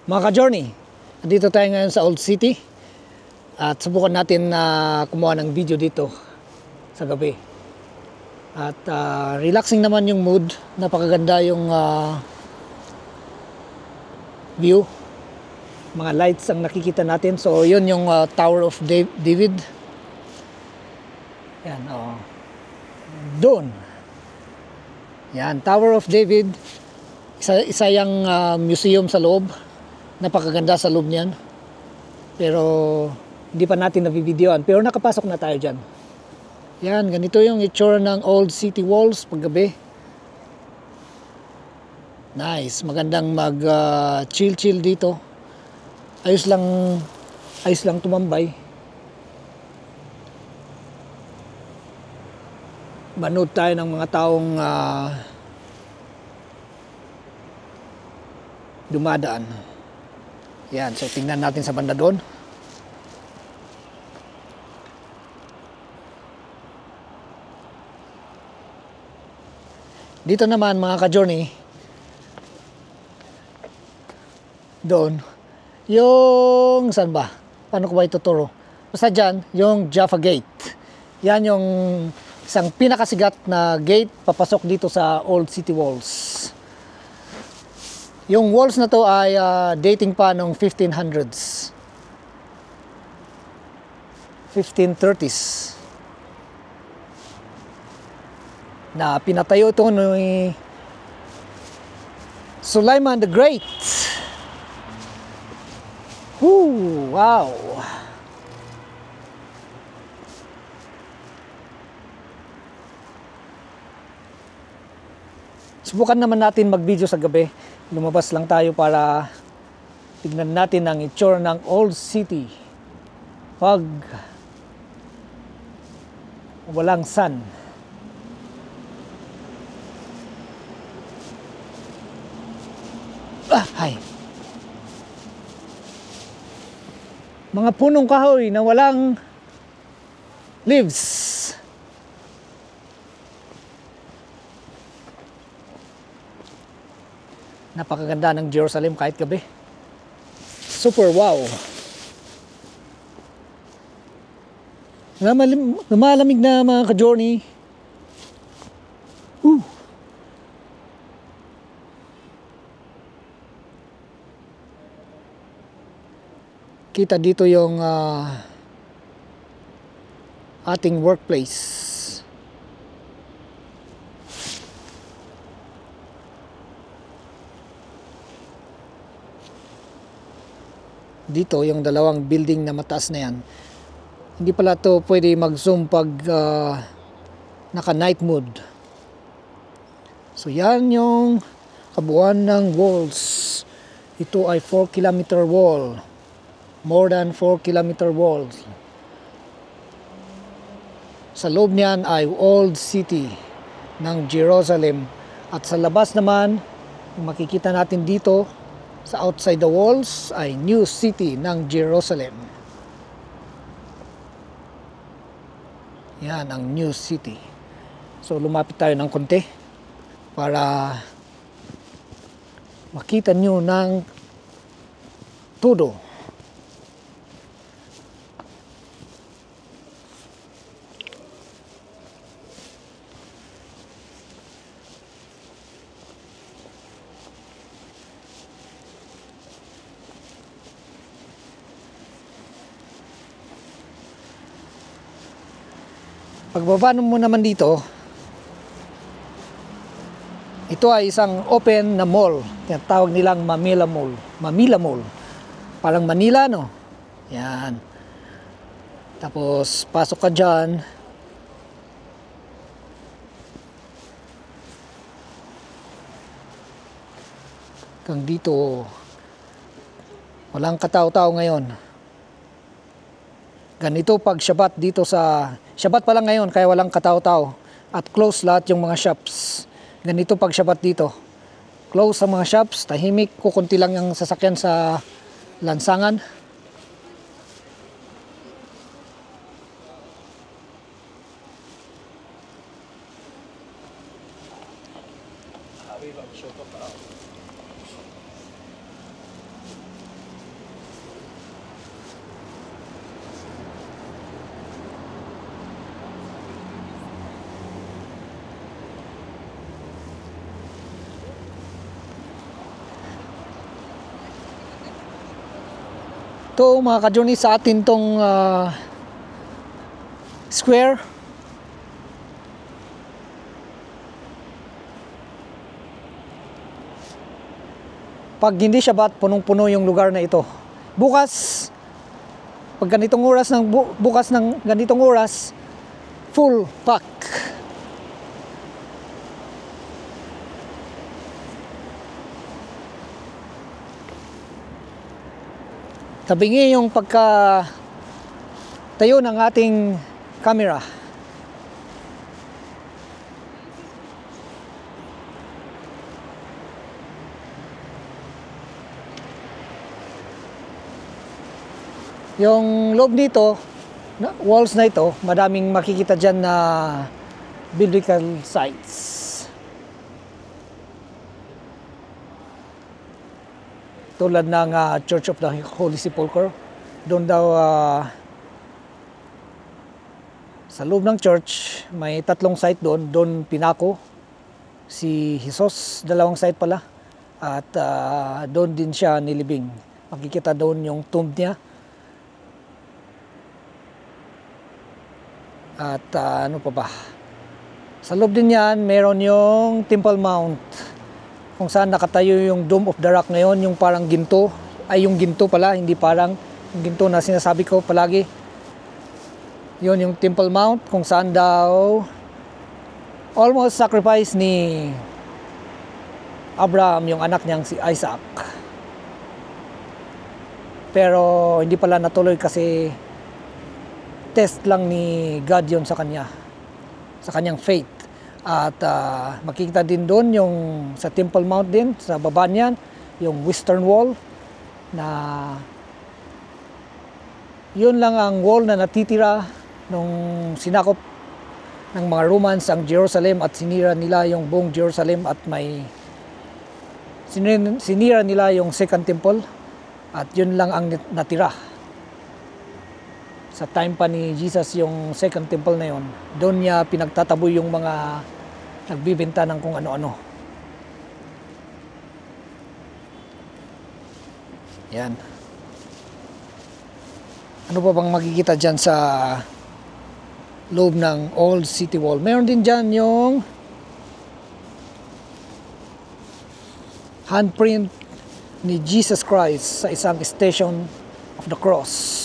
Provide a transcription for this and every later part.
Mga ka-journey, dito tayo ngayon sa Old City at subukan natin na kumuha ng video dito sa gabi. At relaxing naman yung mood, napakaganda yung view. Mga lights ang nakikita natin. So yun yung Tower of David. Yan, doon. Yan, Tower of David. Isa yung museum sa loob. Napakaganda sa loob niyan. Pero hindi pa natin nabibidyoan. Pero nakapasok na tayo dyan. Yan, ganito yung itsura ng Old City Walls paggabi. Nice, magandang mag chill dito. Ayos lang tumambay. Manood tayo ng mga taong dumadaan. Yan, so tingnan natin sa banda doon. Dito naman mga ka-journey, doon, yung saan ba? Paano ko ba ituturo? Basta dyan, yung Jaffa Gate. Yan yung isang pinakasigat na gate papasok dito sa Old City Walls. Yung walls na to ay dating pa nung 1500s. 1530s. Na pinatayo ito ni Sulaiman the Great. Woo, wow. Subukan naman natin mag-video sa gabi. Lumabas lang tayo para tignan natin ang itsura ng Old City pag walang sun. Hay. Mga punong kahoy na walang leaves. Napakaganda ng Jerusalem kahit gabi. Super wow. Lumalamig na mga ka-journey. Kita dito yung ating workplace. Dito yung dalawang building na mataas na yan. Hindi pala to pwede mag-zoom pag naka night mode. So yan yung kabuuan ng walls. Ito ay 4-kilometer wall. More than 4-kilometer walls. Sa loob niyan ay Old City ng Jerusalem. At sa labas naman, makikita natin dito sa outside the walls ay New City ng Jerusalem. Yan ang New City. So lumapit tayo ng konti para makita nyo ng todo. Pagbaba mo naman dito, ito ay isang open na mall. Tinatawag nilang Manila Mall. Manila Mall. Parang Manila, no? Yan. Tapos, pasok ka dyan. Hanggang dito, walang katao-tao ngayon. Ganito pag Shabbat dito sa Shabbat pa lang ngayon kaya walang katao-tao at close lahat yung mga shops. Ganito pag Shabbat dito. Close ang mga shops, tahimik, kukunti lang yung sasakyan sa lansangan. Ito mga ka-journey, sa atin tong square. Pag hindi siya bat, punong-puno yung lugar na ito. Bukas, pag ganitong oras bukas ng ganitong oras, full pack. Tabingi yung pagka tayo ng ating camera. Yung loob nito, walls na ito, madaming makikita dyan na biblical sites. Tulad ng Church of the Holy Sepulchre. Doon daw sa loob ng church, may 3 site doon. Doon pinako si Jesus, 2 site pala. At doon din siya nilibing. Makikita doon yung tomb niya. At ano pa ba? Sa loob din yan, meron yung Temple Mount, kung saan nakatayo yung Dome of the Rock ngayon, yung parang ginto. Ay, yung ginto pala, hindi parang yung ginto na sinasabi ko palagi. Yun yung Temple Mount, kung saan daw almost sacrifice ni Abraham, yung anak niyang si Isaac. Pero hindi pala natuloy kasi test lang ni God yun sa kanya, sa kanyang faith. At makikita din doon yung sa Temple Mount din, sa baba niyan, yung Western Wall, na yun lang ang wall na natitira nung sinakop ng mga Romans ang Jerusalem at sinira nila yung buong Jerusalem at may sinira nila yung Second Temple at yun lang ang natira. Sa time pa ni Jesus yung Second Temple na yun, doon niya pinagtataboy yung mga nagbibenta ng kung ano-ano. Yan. Ano pa bang makikita dyan sa loob ng Old City Wall? Meron din dyan yung handprint ni Jesus Christ sa isang Station of the Cross.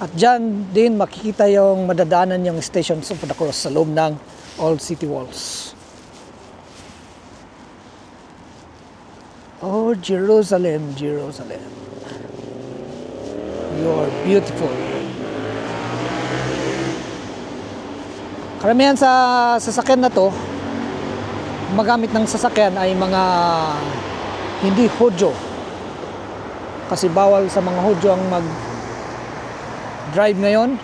At dyan din makikita yung madadaanan yung Stations of the Cross sa loob ng Old City Walls. Oh, Jerusalem, Jerusalem, you are beautiful. Karamihan sa sasakyan na to, magamit ng sasakyan ay mga hindi Hudyo. Kasi bawal sa mga Hudyo ang mag-drive ngayon.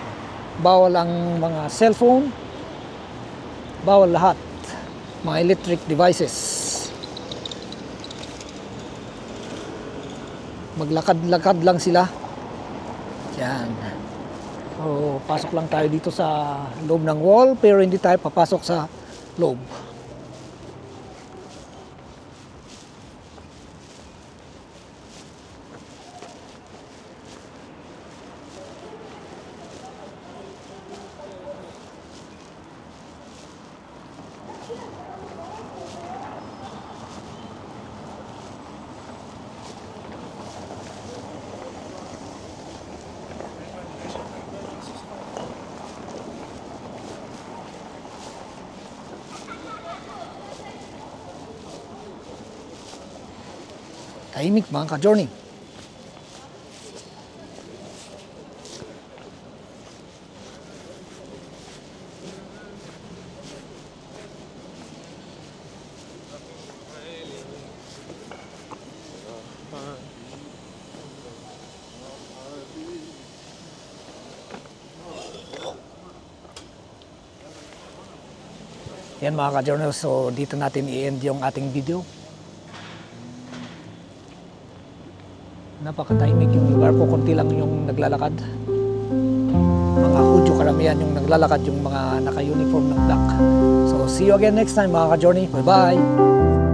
Bawal ang mga cellphone. Bawal lahat. Mga electric devices. Maglakad-lakad lang sila. Yan. So, pasok lang tayo dito sa loob ng wall, pero hindi tayo papasok sa loob. Tahimik mga ka-journey. Yan mga ka-journey, so dito natin i-end yung ating video. Napaka-tahimik yung lugar po, konti lang yung naglalakad. Mga Hudyo karamihan yung naglalakad, yung mga naka-uniform ng black. So see you again next time mga ka-journey. Bye bye!